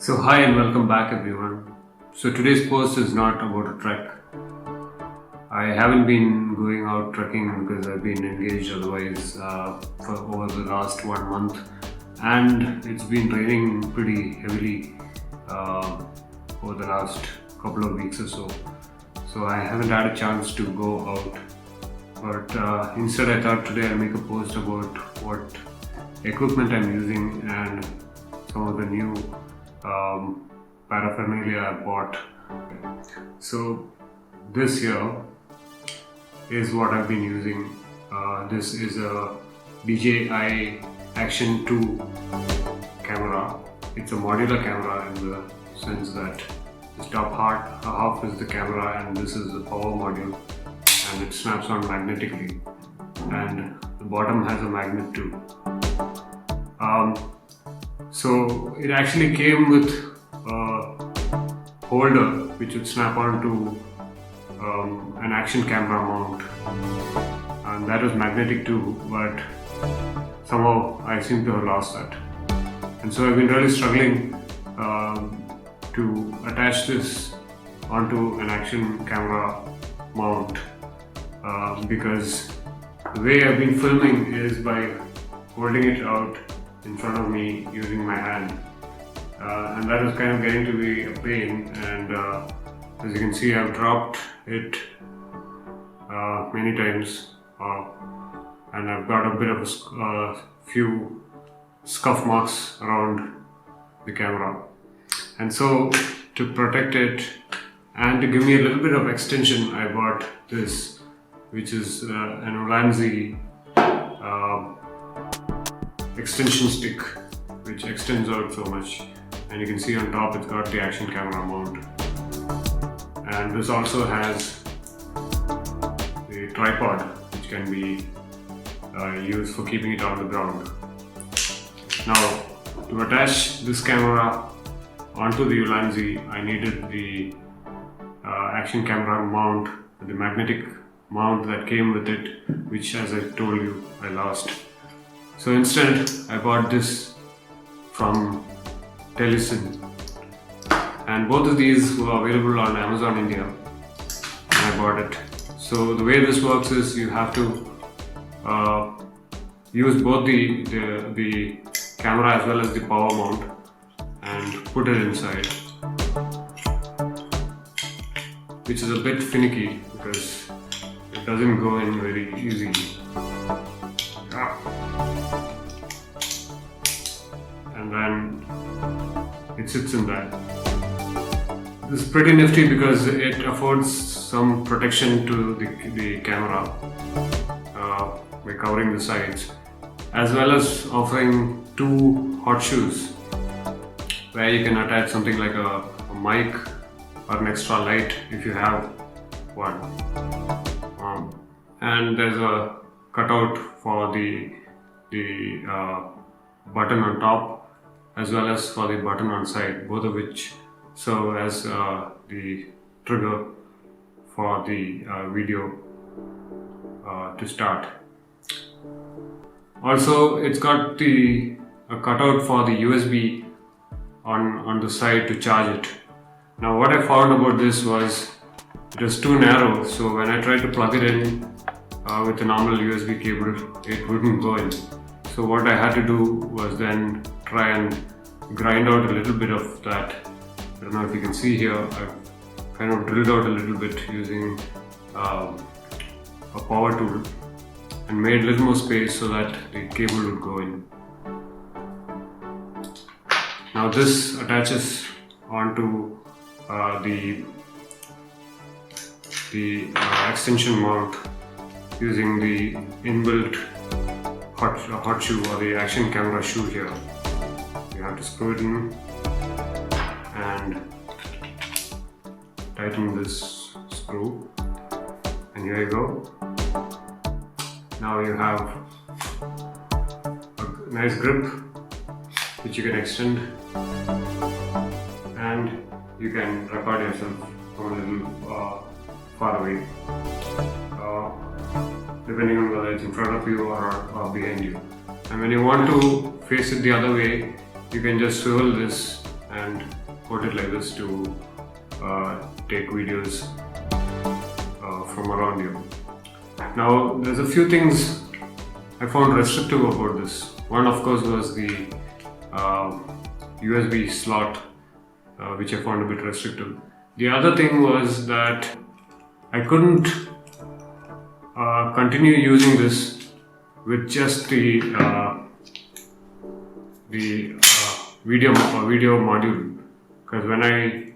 So hi and welcome back everyone. So today's post is not about a trek. I haven't been going out trekking because I've been engaged otherwise for over the last 1 month, and it's been raining pretty heavily over the last couple of weeks or so. So I haven't had a chance to go out. But instead I thought today I'll make a post about what equipment I'm using and some of the new paraphernalia I bought. So this here is what I've been using. This is a DJI Action 2 camera. It's a modular camera in the sense that the top half is the camera and this is the power module, and it snaps on magnetically, and the bottom has a magnet too. So it actually came with a holder which would snap onto an action camera mount, and that was magnetic too, but somehow I seem to have lost that, and so I've been really struggling to attach this onto an action camera mount because the way I've been filming is by holding it out in front of me using my hand, and that is kind of getting to be a pain, and as you can see I've dropped it many times, and I've got a bit of a few scuff marks around the camera, and so to protect it and to give me a little bit of extension I bought this, which is an Ulanzi extension stick which extends out so much, and you can see on top it's got the action camera mount, and this also has the tripod which can be used for keeping it on the ground. Now to attach this camera onto the Ulanzi I needed the action camera mount, the magnetic mount that came with it, which as I told you I lost. So instead I bought this from Telesin, and both of these were available on Amazon India, and I bought it. So the way this works is you have to use both the camera as well as the power mount and put it inside, which is a bit finicky because it doesn't go in very easily. And then it sits in that. This is pretty nifty because it affords some protection to the camera by covering the sides, as well as offering two hot shoes where you can attach something like a mic or an extra light if you have one, and there's a cutout for the button on top as well as for the button on side, both of which serve as the trigger for the video to start. Also, it's got a cutout for the USB on the side to charge it. Now what I found about this was it was too narrow, so when I tried to plug it in with a normal USB cable, it wouldn't go in. So what I had to do was then try and grind out a little bit of that. I don't know if you can see here, I've kind of drilled out a little bit using a power tool and made a little more space so that the cable would go in. Now this attaches onto the extension mount using the inbuilt hot shoe or the action camera shoe here. You have to screw it in and tighten this screw, and here you go. Now you have a nice grip which you can extend, and you can record yourself from a little far away, depending on whether it's in front of you or behind you. And when you want to face it the other way, you can just swivel this and hold it like this to take videos from around you. Now, there's a few things I found restrictive about this. One, of course, was the USB slot, which I found a bit restrictive. The other thing was that I couldn't continue using this with just the video module, because when I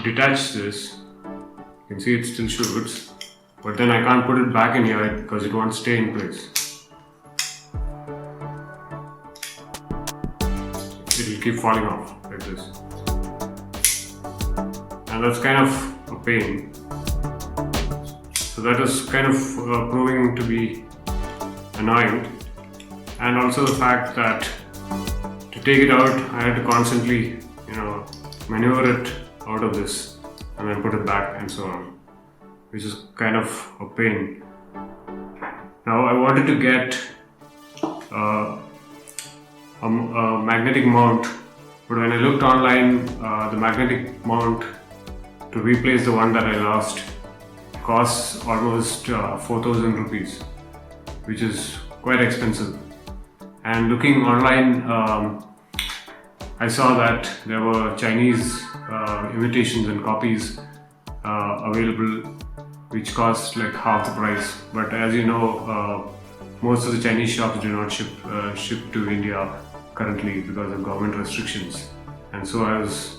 detach this, you can see it still shoots, but then I can't put it back in here because it won't stay in place. It will keep falling off like this, and that's kind of a pain. So that was kind of proving to be annoying, and also the fact that to take it out, I had to constantly, maneuver it out of this and then put it back and so on, which is kind of a pain. Now I wanted to get a magnetic mount, but when I looked online, the magnetic mount to replace the one that I lost costs almost 4,000 rupees, which is quite expensive. And looking online, I saw that there were Chinese imitations and copies available, which cost like half the price. But as you know, most of the Chinese shops do not ship to India currently because of government restrictions, and so I was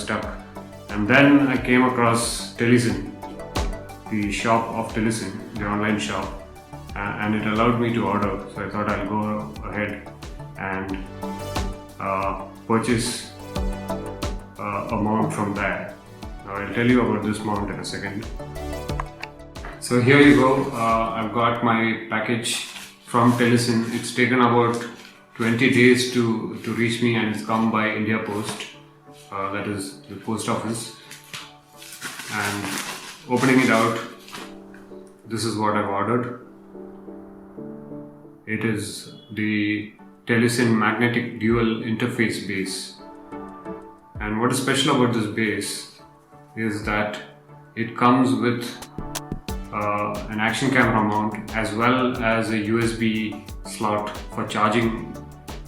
stuck. And then I came across Telesin, the shop of Telesin, the online shop, and it allowed me to order. So I thought I'll go ahead and purchase a mount from there. Now I'll tell you about this mount in a second. So here you go. I've got my package from Telesin. It's taken about 20 days to reach me, and it's come by India Post. That is the post office. And opening it out, this is what I've ordered. It is the Telesin magnetic dual interface base. And what is special about this base is that it comes with an action camera mount as well as a USB slot for charging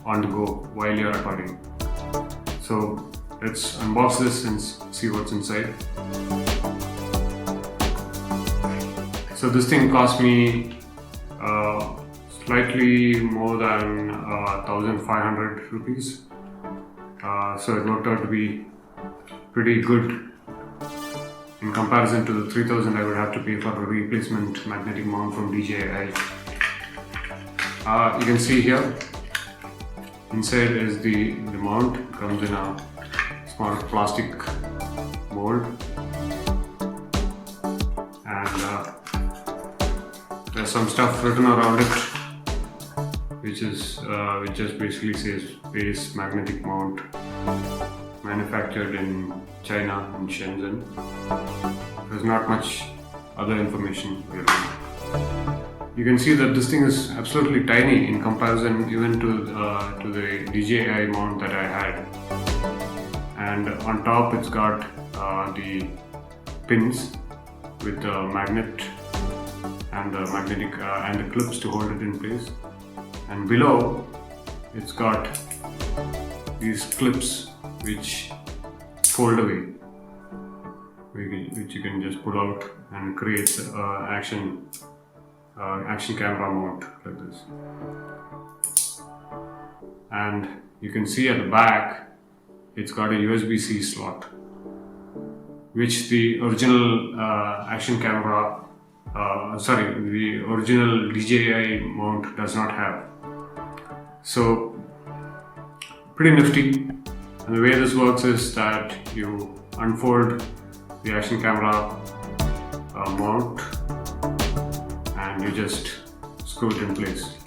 on the go while you're recording. So let's unbox this and see what's inside. So this thing cost me slightly more than 1,500 rupees. So it worked out to be pretty good in comparison to the 3,000 I would have to pay for a replacement magnetic mount from DJI. You can see here, inside is the mount. It comes in a small plastic mold, and there's some stuff written around it, which just basically says base magnetic mount, manufactured in China, in Shenzhen. There's not much other information available. You can see that this thing is absolutely tiny in comparison even to the DJI mount that I had. And on top it's got the pins with the magnet and the magnetic and the clips to hold it in place. And below it's got these clips which fold away, which you can just pull out and create action camera mount like this. And you can see at the back it's got a USB-C slot, which the original the original DJI mount does not have. So pretty nifty. And the way this works is that you unfold the action camera mount and you just screw it in place.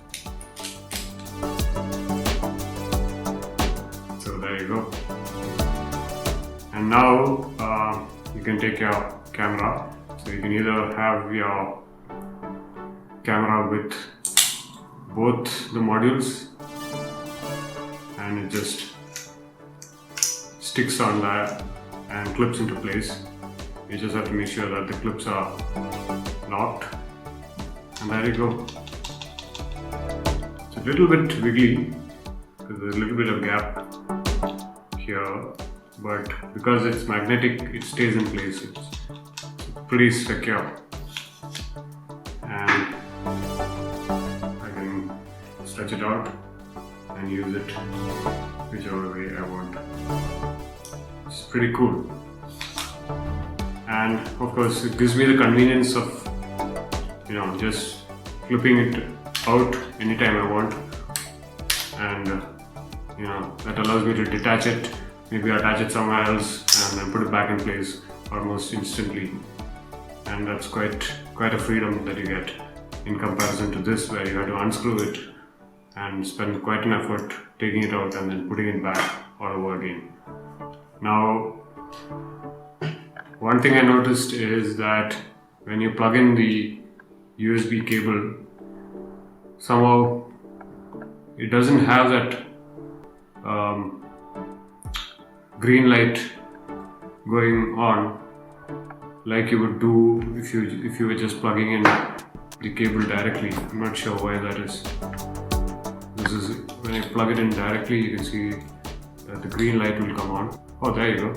So there you go. And now you can take your camera. So you can either have your camera with both the modules, and it just sticks on that and clips into place. You just have to make sure that the clips are locked, and there you go. It's a little bit wiggly because there's a little bit of gap here, but because it's magnetic, it stays in place. It's pretty secure, and I can stretch it out and use it whichever way I want. It's pretty cool, and of course it gives me the convenience of just flipping it out anytime I want, and that allows me to detach it, maybe attach it somewhere else and then put it back in place almost instantly. And that's quite a freedom that you get in comparison to this, where you have to unscrew it and spend quite an effort taking it out and then putting it back all over again. Now, one thing I noticed is that when you plug in the USB cable, somehow it doesn't have that green light going on like you would do if you were just plugging in the cable directly. I'm not sure why that is. This is when you plug it in directly, you can see that the green light will come on. Oh, there you go.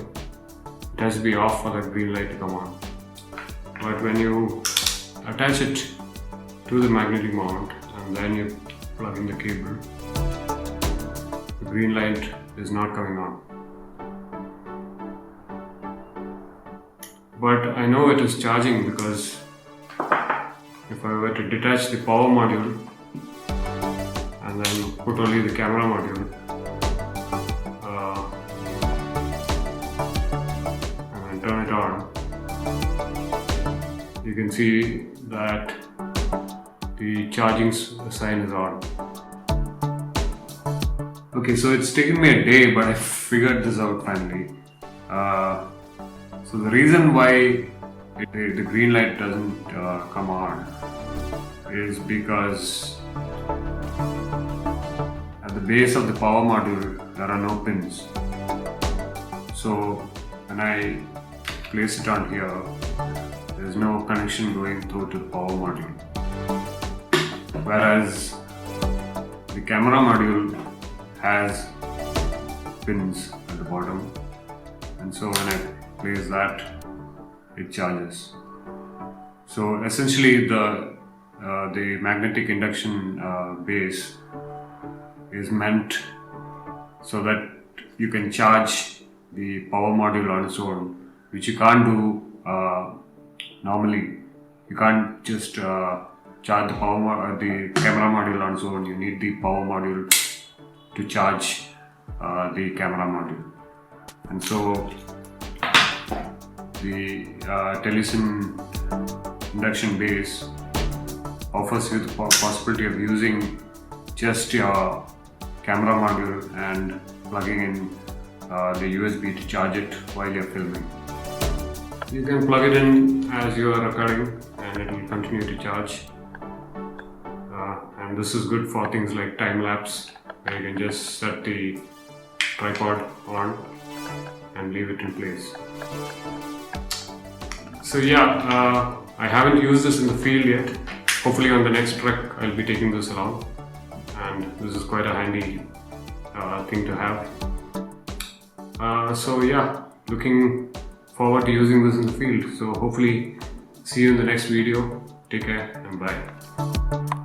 It has to be off for the green light to come on. But when you attach it to the magnetic mount and then you plug in the cable, the green light is not coming on. But I know it is charging because if I were to detach the power module and then put only the camera module and then turn it on, you can see that the charging sign is on. Okay, so it's taken me a day, but I figured this out finally. So the reason why the green light doesn't come on is because at the base of the power module there are no pins. So when I place it on here, there is no connection going through to the power module. Whereas the camera module has pins at the bottom, and so when I place that, it charges. So essentially the magnetic induction base is meant so that you can charge the power module on its own, which you can't do normally. You can't just charge the camera module on its own. You need the power module to charge the camera module. And so the Telesin induction base offers you the possibility of using just your camera module and plugging in the USB to charge it while you're filming. You can plug it in as you are recording and it will continue to charge. And this is good for things like time lapse, where you can just set the tripod on and leave it in place. So yeah, I haven't used this in the field yet. Hopefully on the next trek I'll be taking this along, and this is quite a handy thing to have. So yeah, looking forward to using this in the field. So hopefully see you in the next video. Take care and bye.